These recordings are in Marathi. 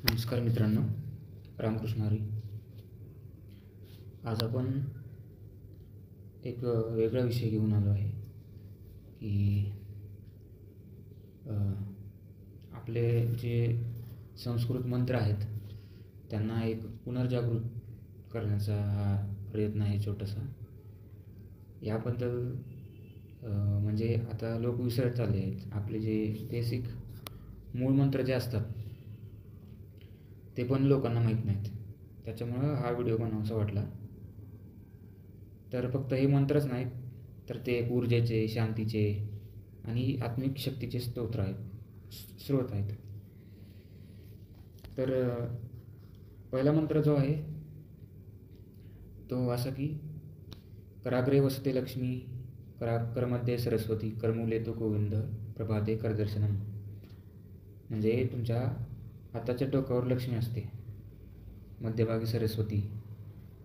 नमस्कार मित्रांनो, रामकृष्ण हरी. आज आपण एक वेगळा विषय घेऊन आलो आहे की आपले जे संस्कृत मंत्र आहेत त्यांना एक पुनर्जागृत करण्याचा हा प्रयत्न आहे छोटासा. याबद्दल म्हणजे आता लोक विसरत चालले आहेत. आपले जे बेसिक मूळ मंत्र जे असतात ते पण लोकांना माहीत नाहीत. त्याच्यामुळं हा व्हिडिओ बनवावासा वाटला. तर फक्त हे मंत्रच नाहीत, तर ते ऊर्जेचे, शांतीचे आणि आत्मिक शक्तीचे स्रोत आहेत. तर पहिला मंत्र जो आहे तो असा की कराग्रे वसते लक्ष्मी, करमध्ये सरस्वती, करमुले तो गोविंद, प्रभाते करदर्शनम. म्हणजे तुमच्या हाताच्या टोकावर लक्ष्मी असते, मध्यभागी सरस्वती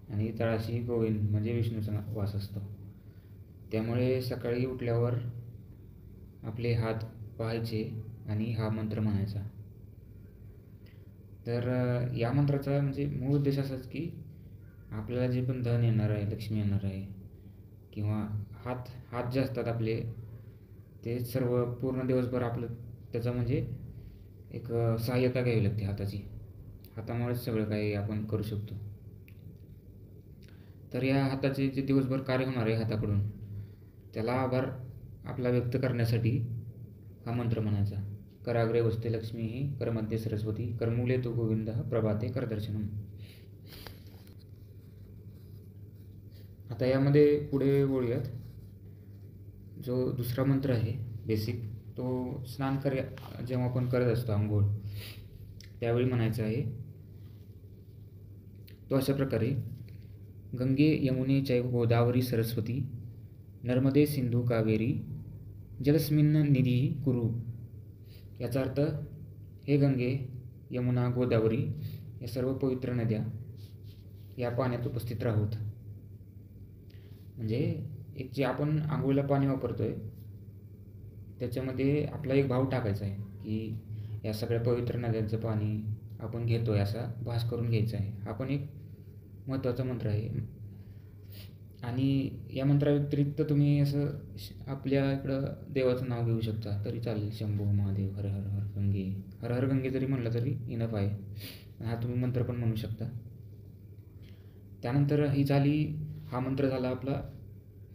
आणि तळाशी गोविंद म्हणजे विष्णूचा वास असतो. त्यामुळे सकाळी उठल्यावर आपले हात पाहायचे आणि हा मंत्र म्हणायचा. तर या मंत्राचा म्हणजे मूळ उद्देश असाच की आपल्याला जे पण धन येणार आहे, लक्ष्मी येणार आहे, किंवा हात जे असतात आपले ते सर्व पूर्ण दिवसभर आपलं त्याचा म्हणजे एक सहाय्यता घ्यावी लागते हाताची. हातामुळेच सगळं काही आपण करू शकतो. तर या हाताचे जे दिवसभर कार्य होणार आहे हाताकडून, त्याला आभार आपला व्यक्त करण्यासाठी हा मंत्र म्हणायचा. कराग्रे वसते लक्ष्मी, करमध्ये सरस्वती, करमुले तो गोविंद, प्रभाते करदर्शनम. आता यामध्ये पुढे बोलूयात. जो दुसरा मंत्र आहे बेसिक, तो जेव्हा आपण करत असतो आंघोळ त्यावेळी म्हणायचा आहे. तो अशा प्रकारे: गंगे यमुने चैव गोदावरी सरस्वती, नर्मदे सिंधू कावेरी, जलस्मिन् निधी कुरु. याचा अर्थ, हे गंगे, यमुना, गोदावरी या सर्व पवित्र नद्या या पाण्यात उपस्थित राहूत. म्हणजे एक जे आपण आंघोळीला पाणी वापरतोय त्याच्यामध्ये आपला एक भाव टाकायचा आहे की या सगळ्या पवित्र नद्यांचं पाणी आपण घेतो आहे, असा भास करून घ्यायचा आहे. हा पण एक महत्त्वाचा मंत्र आहे. आणि या मंत्राव्यतिरिक्त तुम्ही असं आपल्या इकडं देवाचं नाव घेऊ शकता तरी चालेल. शंभो महादेव, हर हर हर गंगे, हर हर गंगे जरी म्हणलं तरी इनफ आहे. हा तुम्ही मंत्र पण म्हणू शकता. त्यानंतर ही झाली, हा मंत्र झाला आपला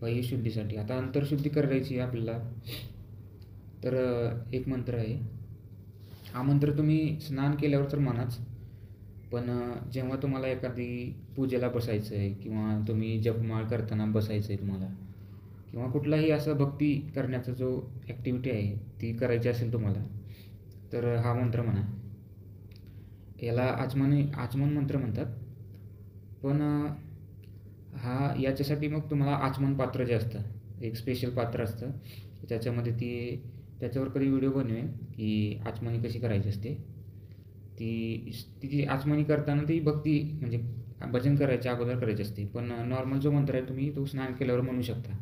बाह्यशुद्धीसाठी. आता अंतर्शुद्धी करायची आपल्याला, तर एक मंत्र आहे. हा मंत्र तुम्ही स्नान केल्यावर तर म्हणाच, पण जेव्हा तुम्हाला एखादी पूजेला बसायचं आहे किंवा तुम्ही जपमाळ करताना बसायचं आहे तुम्हाला, किंवा कुठलाही असा भक्ती करण्याचा जो ॲक्टिव्हिटी आहे ती करायची असेल तुम्हाला, तर हा मंत्र म्हणा. याला आचमन मंत्र म्हणतात. पण याच्यासाठी मग तुम्हाला आचमन पात्र जे असतं, एक स्पेशल पात्र असतं, त्याच्यामध्ये त्याच्यावर कधी व्हिडिओ बनवेन की आचमनी कशी करायची असते. ती आचमनी करताना ती भक्ती म्हणजे भजन करायच्या अगोदर करायची असते. पण नॉर्मल जो मंत्र आहे तुम्ही तो स्नान केल्यावर म्हणू शकता.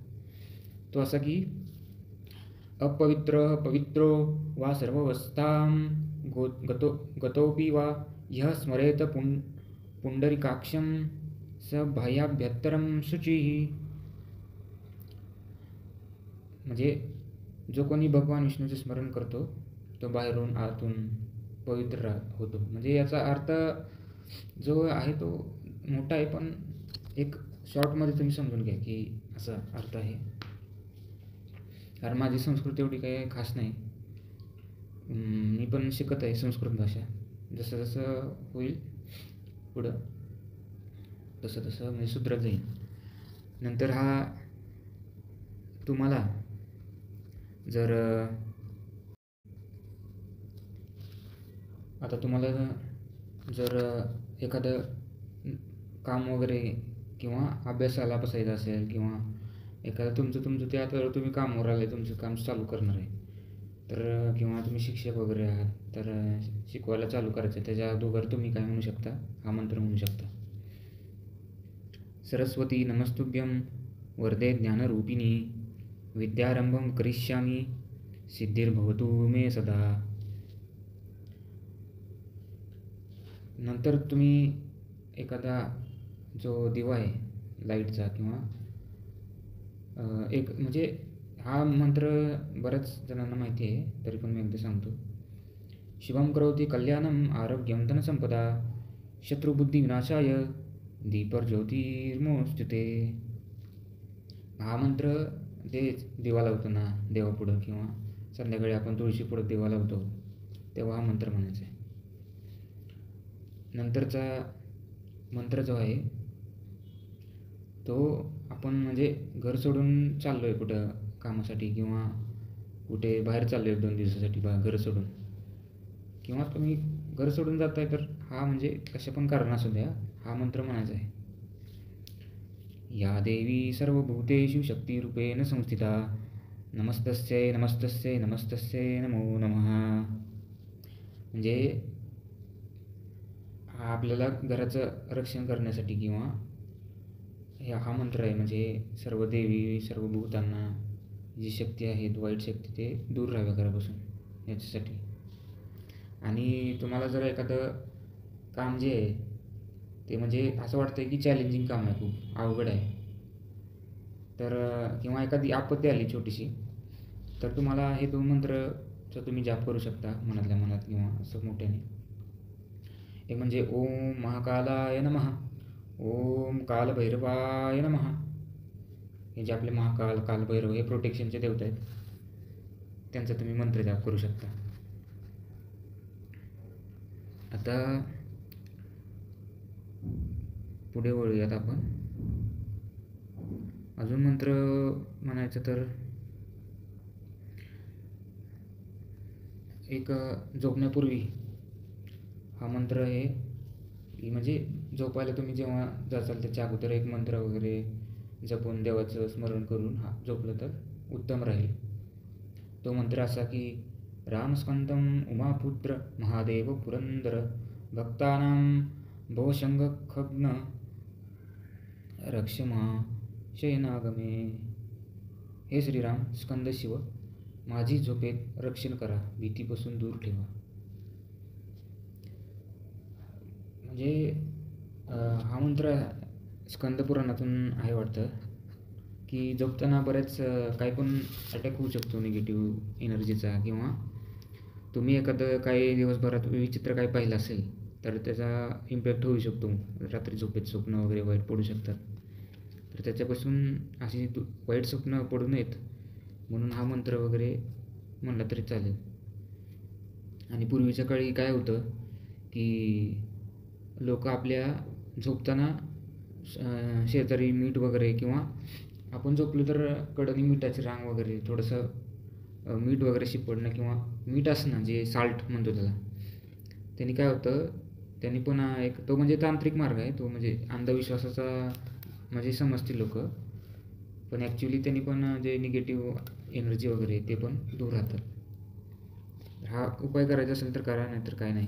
तो असा की अपवित्र पवित्रो वा सर्वस्थां गतोपि वा यः स्मरेत पुंडरीकाक्षं स भयाभ्यत्तरं शुचिः. म्हणजे जो कोणी भगवान विष्णूचे स्मरण करतो तो बाहेरून आतून पवित्र होतो. म्हणजे याचा अर्थ जो आहे तो मोठा आहे, पण एक शॉर्टमध्ये तुम्ही समजून घ्या की असा अर्थ आहे. कारण माझी संस्कृत एवढी काही खास नाही. मी पण शिकत आहे संस्कृत भाषा. जसं जसं होईल पुढं तसं तसं म्हणजे सुधरत जाईल. नंतर हा तुम्हाला जर आता तुम्हाला जर एखादं काम वगैरे किंवा अभ्यासाला बसायचं असेल, किंवा एखादं तुमचं ते आता तुम्ही कामावर आले, तुमचं काम चालू करणार आहे, तर किंवा तुम्ही शिक्षक वगैरे आहात तर शिकवायला चालू करायचं, त्याच्या अगोदर तुम्ही काय म्हणू शकता, हा मंत्र म्हणू शकता. सरस्वती नमस्तुभ्यं वरदे ज्ञानरूपिणी, विद्यारंभं करिष्यामि, सिद्धिर्भवतु मे सदा. नंतर तुम्ही एखादा जो दिवा आहे लाईटचा किंवा एक म्हणजे हा मंत्र बऱ्याच जणांना माहिती आहे, तरी पण मी एकदा सांगतो. शिवम करोति कल्याणम आरोग्यम धनसंपदा शत्रुबुद्धिविनाशाय दीपज्योतिर्नमोस्तुते. हा मंत्र ते दिवा लावतो ना देवापुढं किंवा संध्याकाळी आपण तुळशीपुढं दिवा लावतो तेव्हा हा मंत्र म्हणायचा आहे. नंतरचा मंत्र जो आहे तो आपण म्हणजे घर सोडून चाललो आहे कुठं कामासाठी किंवा कुठे बाहेर चाललो आहे 1-2 दिवसासाठी घर सोडून, किंवा तुम्ही घर सोडून जाताय तर हा म्हणजे कशा पण कारण असू द्या हा मंत्र म्हणायचा आहे. या देवी सर्वभूतेषु शक्तिरूपेण संस्थिता नमस्तस्यै नमस्तस्यै नमस्तस्यै नमो नमः. म्हणजे हा आपल्याला घराचं रक्षण करण्यासाठी किंवा हा मंत्र आहे म्हणजे सर्व देवी सर्व भूतांना जी शक्ती आहे वाईट शक्ती ते दूर राहाव्या घरापासून याच्यासाठी. आणि तुम्हाला जर एखादं काम जे आहे ते म्हणजे असं वाटतं की चॅलेंजिंग काम आहे, खूप अवघड आहे, तर किंवा एखादी आपत्ती आली छोटीशी, तर तुम्हाला हे 2 मंत्रचा तुम्ही जाप करू शकता मनातल्या मनात किंवा असं मोठ्याने. एक म्हणजे ओम महाकालाय नमः, ओम कालभैरवाय नमः. हे जे आपले महाकाल कालभैरव हे प्रोटेक्शनचे देवता आहेत, त्यांचा तुम्ही मंत्र जाप करू शकता. आता पुढे वळूयात आपण. अजून मंत्र म्हणायचं तर एक झोपण्यापूर्वी हा मंत्र आहे की म्हणजे झोपायला तुम्ही जेव्हा जाचाल त्याच्या अगोदर एक मंत्र वगैरे जपून देवाचं स्मरण करून हा झोपलं तर उत्तम राहील. तो मंत्र असा की रामस्कंदम उमापुत्र महादेव पुरंदर भक्तानां भवशंखघ्न रक्षमा शयनागमे. हे श्रीराम स्कंद शिव माझी झोपेत रक्षण करा, भीतीपासून दूर ठेवा. म्हणजे हा मंत्र स्कंद पुराणातून आहे वाटतं की झोपताना बऱ्याच काही पण अटॅक होऊ शकतो निगेटिव्ह एनर्जीचा, किंवा तुम्ही एखादं काही दिवसभरात विचित्र काही पाहिलं असेल तर त्याचा इम्पॅक्ट होऊ शकतो. रात्री झोपेत स्वप्न वगैरे वाईट पडू शकतात, तर त्याच्यापासून अशी वाईट स्वप्न पडू नयेत म्हणून हा मंत्र वगैरे म्हणला तरी चालेल. आणि पूर्वीच्या काळी काय होतं की लोक आपल्या झोपताना शेजारी मीठ वगैरे किंवा आपण झोपलो तर कडेने मिठाची रांग वगैरे थोडंसं मीठ वगैरे शिपडणं किंवा मीठ असणं जे साल्ट म्हणतो त्याला, त्यांनी काय होतं त्यांनी पण एक तो म्हणजे तांत्रिक मार्ग आहे तो, म्हणजे अंधविश्वासाचा म्हणजे समजतील लोक, पण ॲक्च्युली त्यांनी पण जे निगेटिव्ह एनर्जी वगैरे ते पण दूर राहतात. हा उपाय करायचा असेल तर करा, नाही तर काय नाही.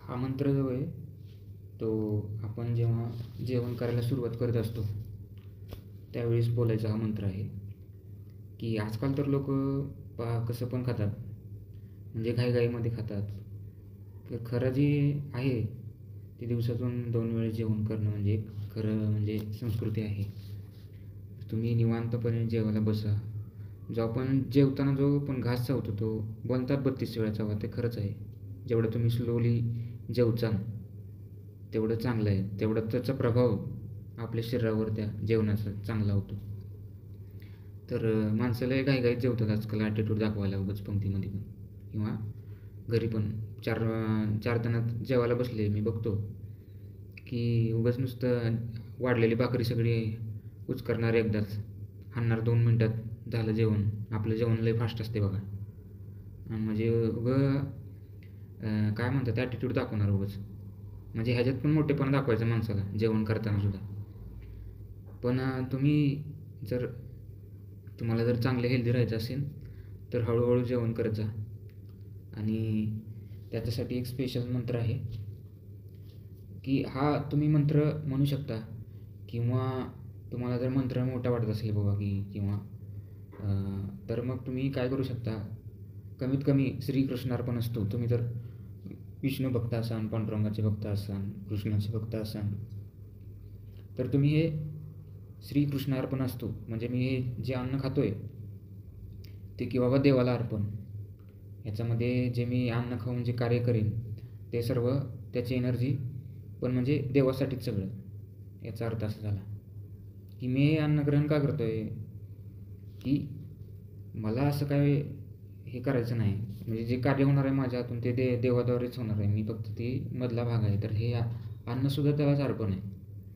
हा मंत्र जो आहे तो आपण जेव्हा जेवण करायला सुरुवात करत असतो त्यावेळेस बोलायचा हा मंत्र आहे. की आजकाल तर लोक कसं पण खातात, म्हणजे घाईघाईमध्ये खातात. खरं जे आहे ते दिवसातून 2 वेळेस जेवण करणं म्हणजे खरं म्हणजे संस्कृती आहे. तुम्ही निवांतपणे जेवायला बसा. जो आपण जेवताना जो पण घास चावतो तो बोलतात 32 वेळा चावा, ते खरंच आहे. जेवढं तुम्ही स्लोली जेवचाल तेवढं चांगलं आहे, तेवढा त्याचा प्रभाव आपल्या शरीरावर त्या जेवणाचा चांगला होतो. तर माणसाला घाईघाईत जेवतात आजकाल ॲटिट्यूड दाखवायला उगाच पंक्तीमध्ये पण, किंवा घरी पण चार जणात जेवायला बसले मी बघतो की उगाच नुसतं वाढलेली भाकरी सगळी उचकरणार एकदाच, हाणणार 2 मिनटात झालं जेवण. आपलं जेवण लय फास्ट असते बघा, आणि म्हणजे काय म्हणतात ॲटिट्यूड दाखवणार उगाच, म्हणजे ह्याच्यात पण मोठेपणा दाखवायचं माणसाला जेवण करताना सुद्धा. पण तुम्हाला जर चांगलं हेल्दी राहायचं असेल तर हळूहळू जेवण करत जा. आणि त्याच्यासाठी एक स्पेशल मंत्र आहे की हा तुम्ही मंत्र म्हणू शकता, किंवा तुम्हाला जर मंत्र मोठा वाटत असेल बाबा की किंवा तर मग तुम्ही काय करू शकता कमीत कमी श्रीकृष्णार्पण असतो. तुम्ही जर विष्णू भक्त असाल, पांडुरंगाचे भक्त असाल, कृष्णाचे भक्त असाल, तर तुम्ही हे श्रीकृष्णार्पण असतो म्हणजे मी हे जे अन्न खातो आहे ते की बाबा देवाला अर्पण. याच्यामध्ये जे मी अन्न खाऊन जे कार्य करेन ते सर्व त्याची एनर्जी पण म्हणजे देवासाठीच सगळं. याचा अर्थ असा झाला की मी हे अन्न ग्रहण का करतो आहे की मला असं काय हे करायचं नाही. म्हणजे जे कार्य होणार आहे माझ्या हातून ते देवाद्वारेच होणार आहे. मी फक्त ती मधला भाग आहे. तर हे अन्नसुद्धा त्यालाच अर्पण आहे.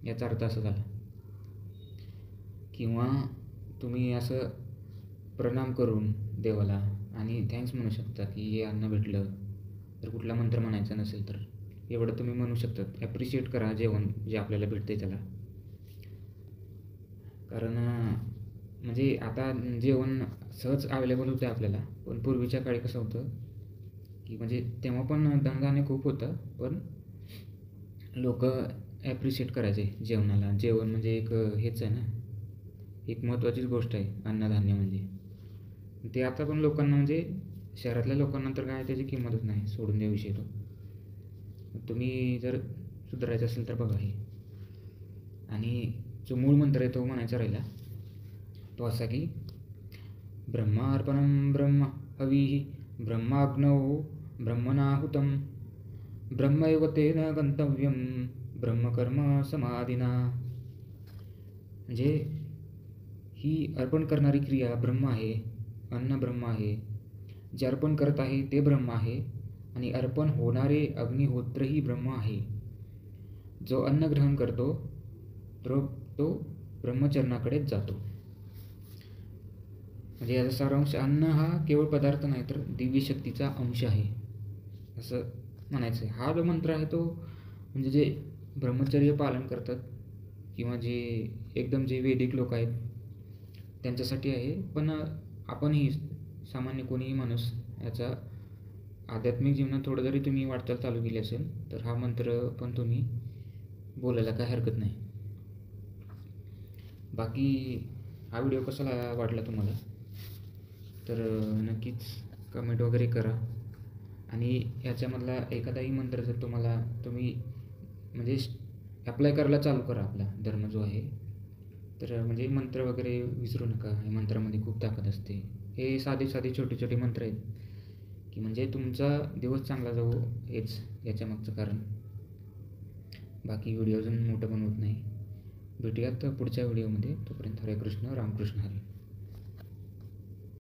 याचा अर्थ असा झाला. किंवा तुम्ही असं प्रणाम करून देवाला आणि थँक्स म्हणू शकता की हे अन्न भेटलं. तर कुठला मंत्र म्हणायचा नसेल तर एवढं तुम्ही म्हणू शकता. ॲप्रिशिएट करा जेवण जे आपल्याला भेटते त्याला. कारण म्हणजे आता जेवण सहज अवेलेबल होतं आपल्याला. पण पूर्वीच्या काळी कसं होतं की म्हणजे तेव्हा पण धनधान्य खूप होतं पण लोक ॲप्रिशिएट करायचे जेवणाला. जेवण म्हणजे एक हेच आहे ना, एक महत्त्वाचीच गोष्ट आहे अन्नधान्य म्हणजे. ते आता पण लोकांना म्हणजे शहरातल्या लोकांना तर काय त्याची किंमतच नाही. सोडून द्या विषय तो. तुम्ही जर सुधारायचं असेल तर बघा हे. आणि जो मूळ मंत्र आहे तो म्हणायचा राहिला तो असा की ब्रह्मार्पणं ब्रह्म हविः ब्रह्माग्नौ ब्रह्मणाहुतं ब्रह्मैव तेन गंतव्यं ब्रह्मकर्म समाधिना. म्हणजे ही अर्पण करणारी क्रिया ब्रह्म आहे. अन्न ब्रह्म आहे. जे अर्पण करत आहे ते ब्रह्म आहे आणि अर्पण होणारे अग्निहोत्रही ब्रह्म आहे. जो अन्न ग्रहण करतो तो ब्रह्मचरणाकडेच जातो. म्हणजे याचा सारांश अन्न हा केवळ पदार्थ नाही तर दिव्य शक्तीचा अंश आहे असं म्हणायचं आहे. हा जो मंत्र आहे तो म्हणजे जे ब्रह्मचर्य पालन करतात किंवा जे एकदम जे वैदिक लोक आहेत त्यांच्यासाठी आहे. पण आपणही सामान्य कोणीही माणूस याचा आध्यात्मिक जीवनात थोडं जरी तुम्ही वाटचाल चालू केली असेल तर हा मंत्र पण तुम्ही बोलायला काय हरकत नाही. बाकी हा व्हिडिओ कसा वाटला तुम्हाला तर नक्कीच कमेंट वगैरे करा. आणि याच्यामधला एखादाही मंत्र जर तुम्ही म्हणजे अप्लाय करायला चालू करा आपला धर्म जो आहे. तर म्हणजे मंत्र वगैरे विसरू नका. या मंत्रामध्ये खूप ताकद असते. हे साधे छोटे छोटे मंत्र आहेत की म्हणजे तुमचा दिवस चांगला जाऊ हेच याच्यामागचं कारण. बाकी व्हिडिओ अजून मोठं बनवत नाही. भेटूयात पुढच्या व्हिडिओमध्ये. तोपर्यंत हरे कृष्ण रामकृष्ण हरे.